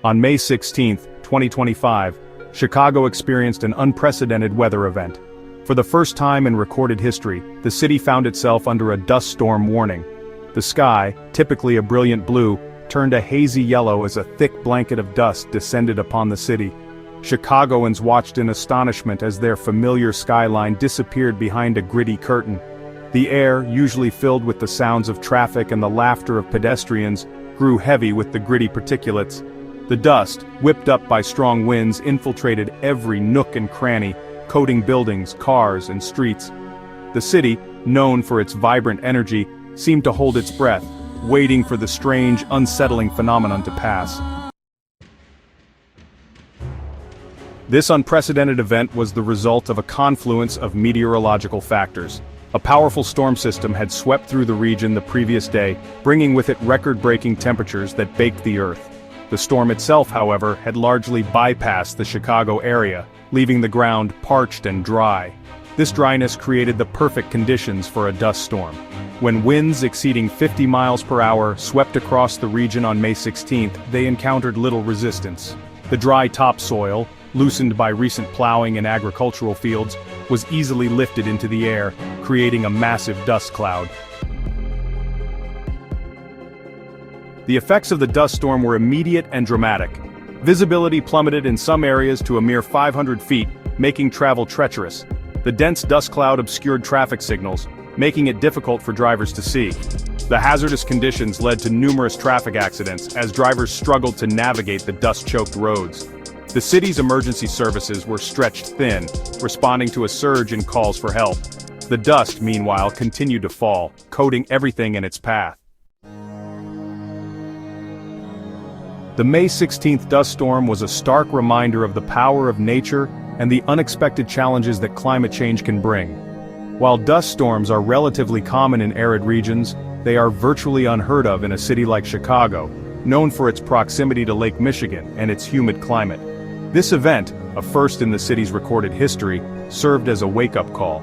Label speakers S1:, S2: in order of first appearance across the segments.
S1: On May 16, 2025, Chicago experienced an unprecedented weather event. For the first time in recorded history, the city found itself under a dust storm warning. The sky, typically a brilliant blue, turned a hazy yellow as a thick blanket of dust descended upon the city. Chicagoans watched in astonishment as their familiar skyline disappeared behind a gritty curtain. The air, usually filled with the sounds of traffic and the laughter of pedestrians, grew heavy with the gritty particulates. The dust, whipped up by strong winds, infiltrated every nook and cranny, coating buildings, cars, and streets. The city, known for its vibrant energy, seemed to hold its breath, waiting for the strange, unsettling phenomenon to pass. This unprecedented event was the result of a confluence of meteorological factors. A powerful storm system had swept through the region the previous day, bringing with it record-breaking temperatures that baked the earth. The storm itself, however, had largely bypassed the Chicago area, leaving the ground parched and dry. This dryness created the perfect conditions for a dust storm. When winds exceeding 50 miles per hour swept across the region on May 16th, they encountered little resistance. The dry topsoil, loosened by recent plowing in agricultural fields, was easily lifted into the air, creating a massive dust cloud. The effects of the dust storm were immediate and dramatic. Visibility plummeted in some areas to a mere 500 feet, making travel treacherous. The dense dust cloud obscured traffic signals, making it difficult for drivers to see. The hazardous conditions led to numerous traffic accidents as drivers struggled to navigate the dust-choked roads. The city's emergency services were stretched thin, responding to a surge in calls for help. The dust, meanwhile, continued to fall, coating everything in its path. The May 16th dust storm was a stark reminder of the power of nature and the unexpected challenges that climate change can bring. While dust storms are relatively common in arid regions, they are virtually unheard of in a city like Chicago, known for its proximity to Lake Michigan and its humid climate. This event, a first in the city's recorded history, served as a wake-up call.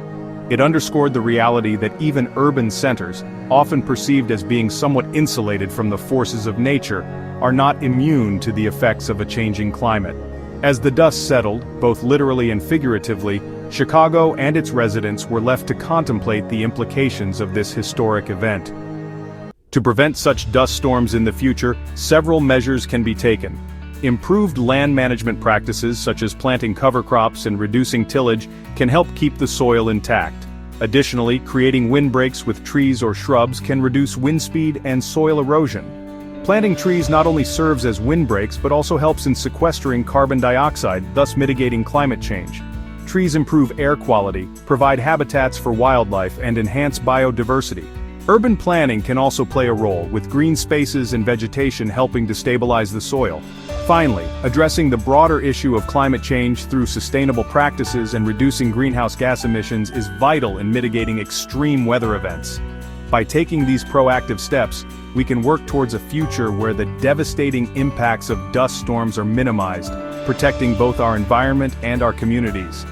S1: It underscored the reality that even urban centers, often perceived as being somewhat insulated from the forces of nature, are not immune to the effects of a changing climate. As the dust settled, both literally and figuratively, Chicago and its residents were left to contemplate the implications of this historic event. To prevent such dust storms in the future, several measures can be taken. Improved land management practices such as planting cover crops and reducing tillage can help keep the soil intact. Additionally, creating windbreaks with trees or shrubs can reduce wind speed and soil erosion. Planting trees not only serves as windbreaks but also helps in sequestering carbon dioxide, thus mitigating climate change. Trees improve air quality, provide habitats for wildlife, and enhance biodiversity. Urban planning can also play a role, with green spaces and vegetation helping to stabilize the soil. Finally, addressing the broader issue of climate change through sustainable practices and reducing greenhouse gas emissions is vital in mitigating extreme weather events. By taking these proactive steps, we can work towards a future where the devastating impacts of dust storms are minimized, protecting both our environment and our communities.